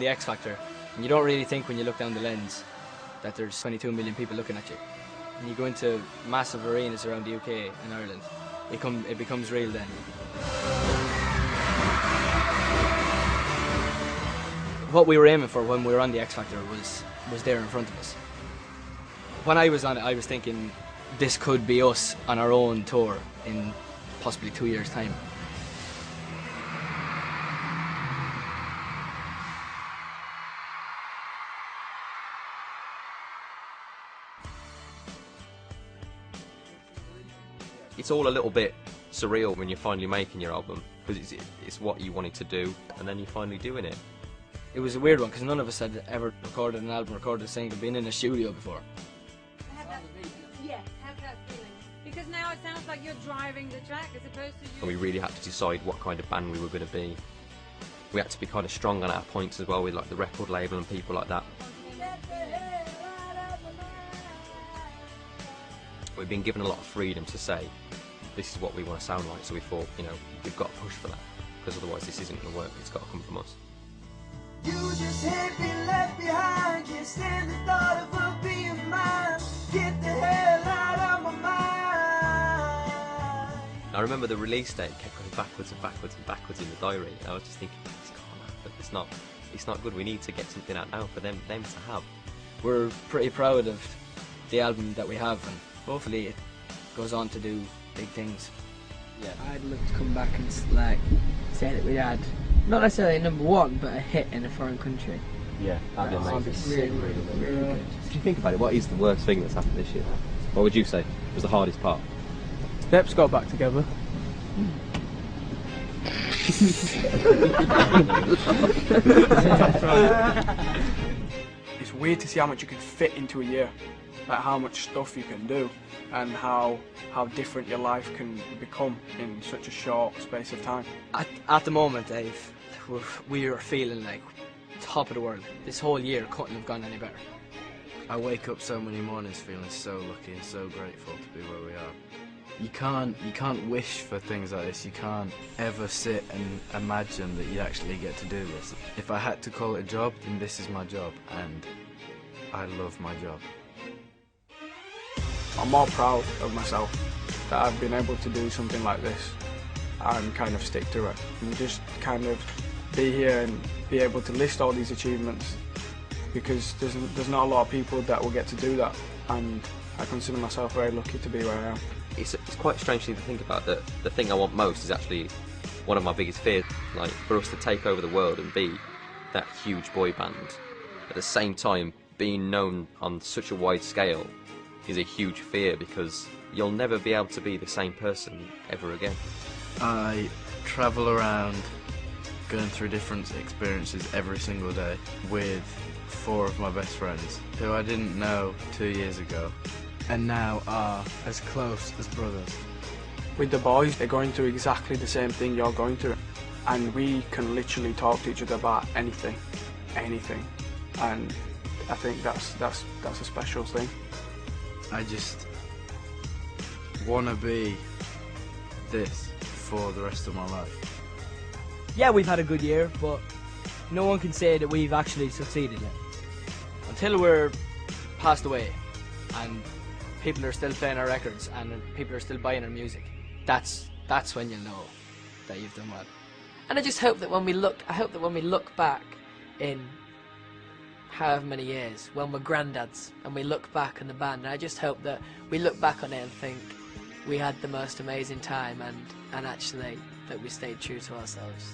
the X Factor, and you don't really think when you look down the lens that there's 22 million people looking at you. And you go into massive arenas around the UK and Ireland, it becomes real then. What we were aiming for when we were on the X Factor was there in front of us. When I was on it, I was thinking this could be us on our own tour in possibly 2 years' time. It's all a little bit surreal when you're finally making your album, because it's what you wanted to do, and then you're finally doing it. It was a weird one, because none of us had ever recorded an album, recorded a single, been in a studio before. Have that feeling. Because now it sounds like you're driving the track as opposed to you. And we really had to decide what kind of band we were going to be. We had to be kind of strong on our points as well, with like the record label and people like that. We've been given a lot of freedom to say, this is what we want to sound like, so we thought, you know, we've got to push for that, because otherwise this isn't going to work, it's got to come from us. You just hate being left behind, can't stand the thought of her being mine. Get the hell out of my mind. I remember the release date kept going backwards and backwards and backwards in the diary, and I was just thinking, this can't happen, it's not good, we need to get something out now for them to have. We're pretty proud of the album that we have, and hopefully it goes on to do big things. Yeah. I'd love to come back and like say that we had not necessarily a #1, but a hit in a foreign country. Yeah, that'd be amazing. Really good. If you think about it, what is the worst thing that's happened this year? What would you say was the hardest part? Steps got back together. It's weird to see how much you can fit into a year, like how much stuff you can do, and how different your life can become in such a short space of time. At the moment, Dave, we are feeling like top of the world. This whole year couldn't have gone any better. I wake up so many mornings feeling so lucky and so grateful to be where we are. You can't wish for things like this. You can't ever sit and imagine that you actually get to do this. If I had to call it a job, then this is my job, and I love my job. I'm more proud of myself that I've been able to do something like this and kind of stick to it, and just kind of be here and be able to list all these achievements, because there's not a lot of people that will get to do that, and I consider myself very lucky to be where I am. It's quite a strange thing to think about, that the thing I want most is actually one of my biggest fears, like for us to take over the world and be that huge boy band. At the same time, being known on such a wide scale is a huge fear, because you'll never be able to be the same person ever again. I travel around going through different experiences every single day with 4 of my best friends who I didn't know 2 years ago and now are as close as brothers. With the boys, they're going through exactly the same thing you're going through, and we can literally talk to each other about anything, and I think that's a special thing. I just want to be this for the rest of my life. Yeah, we've had a good year, but no one can say that we've actually succeeded yet. Until we're passed away and people are still playing our records and people are still buying our music, that's when you'll know that you've done well. And I just hope that when we look back in however many years, when we're granddads and we look back on the band, I just hope that we look back on it and think we had the most amazing time, and actually that we stayed true to ourselves.